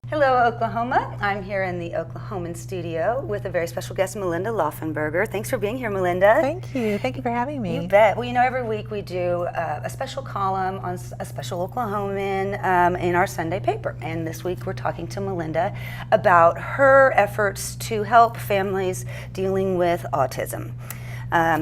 Hello, Oklahoma. I'm here in the Oklahoman studio with a very special guest, Melinda Lauffenberger. Thanks for being here, Melinda. Thank you. Thank you for having me. You bet. Well, every week we do a special column on a special Oklahoman in our Sunday paper. And this week we're talking to Melinda about her efforts to help families dealing with autism.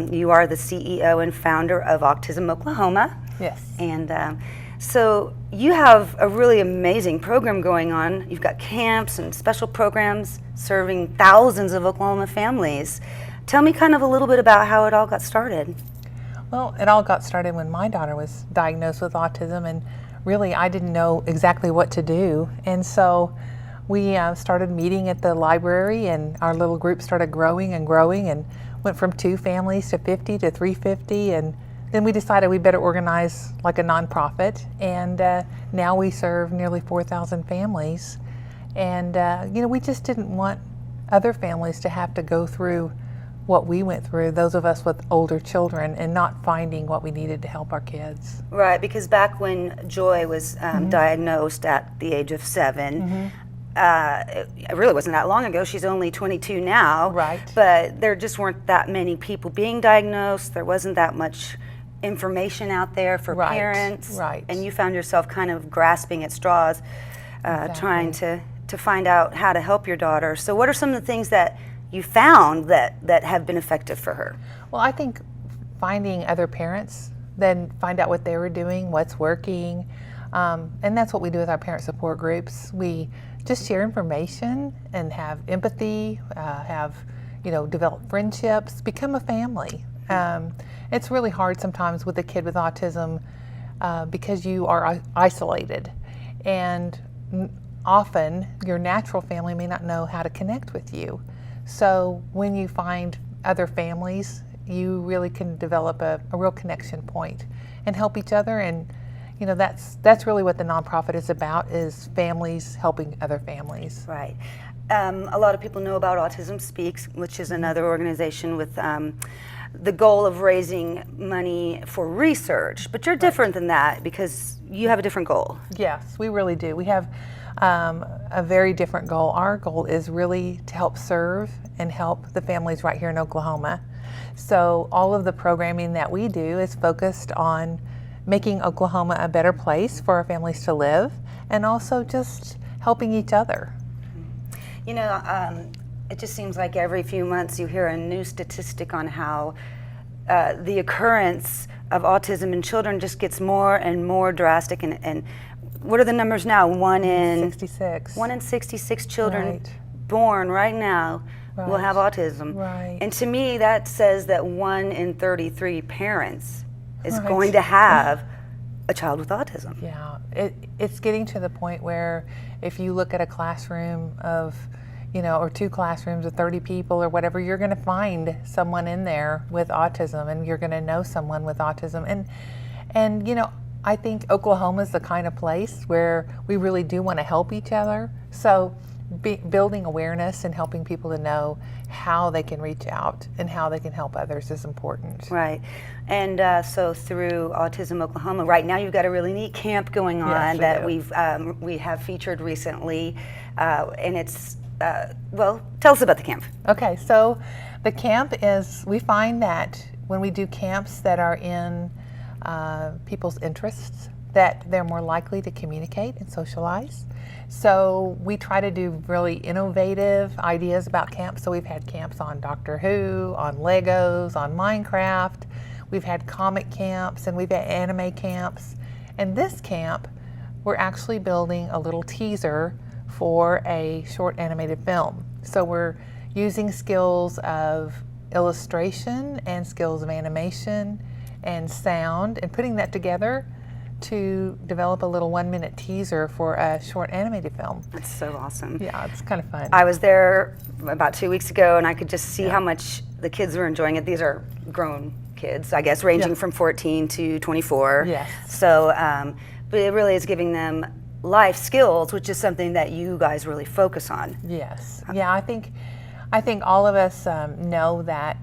You are the CEO and founder of Autism Oklahoma. Yes. And so you have a really amazing program going on. You've got camps and special programs serving thousands of Oklahoma families. Tell me kind of a little bit about how it all got started. Well, it all got started when my daughter was diagnosed with autism, and really I didn't know exactly what to do. And so we started meeting at the library, and our little group started growing and growing, and went from 2 families to 50 to 350, and then we decided we better organize like a nonprofit, and now we serve nearly 4,000 families. And we just didn't want other families to have to go through what we went through, those of us with older children, and not finding what we needed to help our kids. Right, because back when Joy was diagnosed at the age of 7, it really wasn't that long ago. She's only 22 now. Right. But there just weren't that many people being diagnosed. There wasn't that much information out there for parents. Right. And you found yourself kind of grasping at straws, trying to find out how to help your daughter. So what are some of the things that you found that have been effective for her? Well, I think finding other parents, then find out what they were doing, what's working. And that's what we do with our parent support groups. We just share information and have empathy, develop friendships, become a family. It's really hard sometimes with a kid with autism because you are isolated, and often your natural family may not know how to connect with you. So when you find other families, you really can develop a real connection point and help each other. And that's really what the nonprofit is about, is families helping other families. Right. A lot of people know about Autism Speaks, which is another organization with the goal of raising money for research, but you're different than that because you have a different goal. Yes, we really do. We have a very different goal. Our goal is really to help serve and help the families right here in Oklahoma. So all of the programming that we do is focused on making Oklahoma a better place for our families to live, and also just helping each other. It just seems like every few months you hear a new statistic on how the occurrence of autism in children just gets more and more drastic. And what are the numbers now? 1 in 66 children born right now will have autism. Right. And to me, that says that 1 in 33 parents is going to have a child with autism. Yeah, it's getting to the point where if you look at a classroom of or 2 classrooms of 30 people or whatever, you're going to find someone in there with autism, and you're going to know someone with autism. And I think Oklahoma is the kind of place where we really do want to help each other. So building awareness and helping people to know how they can reach out and how they can help others is important. Right. And so through Autism Oklahoma, right now you've got a really neat camp going on that we have featured recently, and it's tell us about the camp. Okay, so the camp is, we find that when we do camps that are in people's interests, that they're more likely to communicate and socialize. So we try to do really innovative ideas about camps. So we've had camps on Doctor Who, on Legos, on Minecraft. We've had comic camps, and we've had anime camps. And this camp, we're actually building a little teaser for a short animated film. So we're using skills of illustration and skills of animation and sound and putting that together to develop a little 1-minute teaser for a short animated film. That's so awesome. Yeah, it's kind of fun. I was there about 2 weeks ago, and I could just see how much the kids were enjoying it. These are grown kids, I guess, ranging from 14 to 24. Yes. So, but it really is giving them life skills, which is something that you guys really focus on. Yes. Yeah, I think all of us know that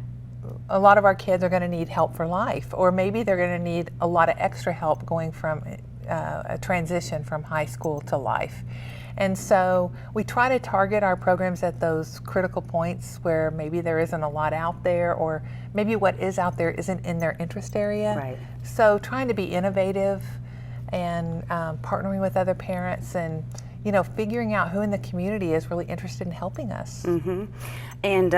a lot of our kids are going to need help for life, or maybe they're going to need a lot of extra help going from a transition from high school to life. And so we try to target our programs at those critical points where maybe there isn't a lot out there, or maybe what is out there isn't in their interest area. Right. So trying to be innovative and partnering with other parents, and figuring out who in the community is really interested in helping us. Mm-hmm. And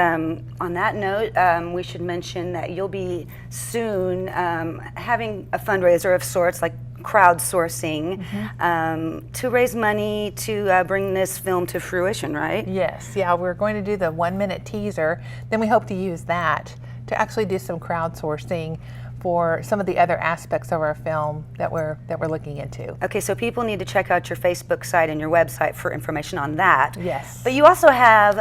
on that note, we should mention that you'll be soon having a fundraiser of sorts, like crowdsourcing, to raise money to bring this film to fruition, right? Yes, yeah, we're going to do the 1-minute teaser. Then we hope to use that to actually do some crowdsourcing for some of the other aspects of our film that we're looking into. Okay, so people need to check out your Facebook site and your website for information on that. Yes. But you also have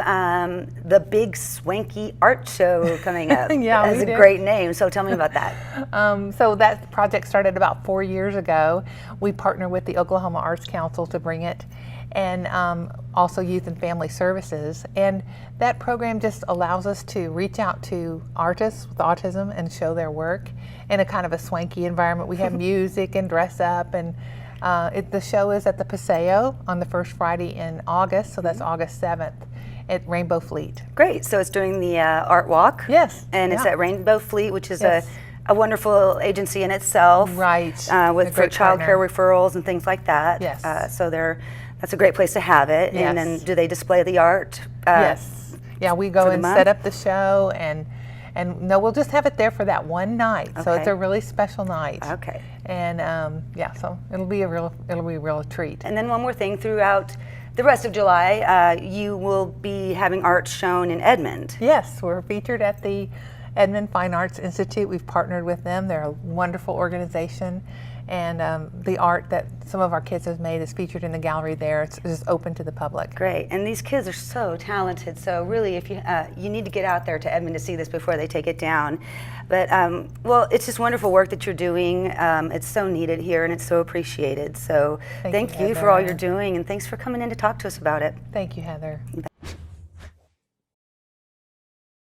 the big swanky art show coming up. Yeah, That's we a do. great name, so tell me about that. So that project started about 4 years ago. We partnered with the Oklahoma Arts Council to bring it, and also Youth and Family Services. And that program just allows us to reach out to artists with autism and show their work in a kind of a swanky environment. We have music and dress up, and the show is at the Paseo on the first Friday in August, so that's August 7th at Rainbow Fleet. Great, so it's during the art walk. Yes. And it's yeah. at Rainbow Fleet, which is Yes. a wonderful agency in itself. Right. With A for great child care partner. referrals and things like that. Yes. So that's a great place to have it. Yes. And then do they display the art? Yes. Yeah, we go for the and month? set up the show, and no, we'll just have it there for that one night. So it's Okay. a really special night. Okay. And yeah, so it'll be a real treat. And then one more thing, throughout the rest of July, you will be having art shown in Edmond. Yes, we're featured at the Edmond Fine Arts Institute. We've partnered with them. They're a wonderful organization. And the art that some of our kids have made is featured in the gallery there. It's just open to the public. Great, and these kids are so talented. So really, if you need to get out there to Edmond to see this before they take it down. But well, it's just wonderful work that you're doing. It's so needed here, and it's so appreciated. So Thank you, you for all Heather. you're doing, and thanks for coming in to talk to us about it. Thank you, Heather. You bet.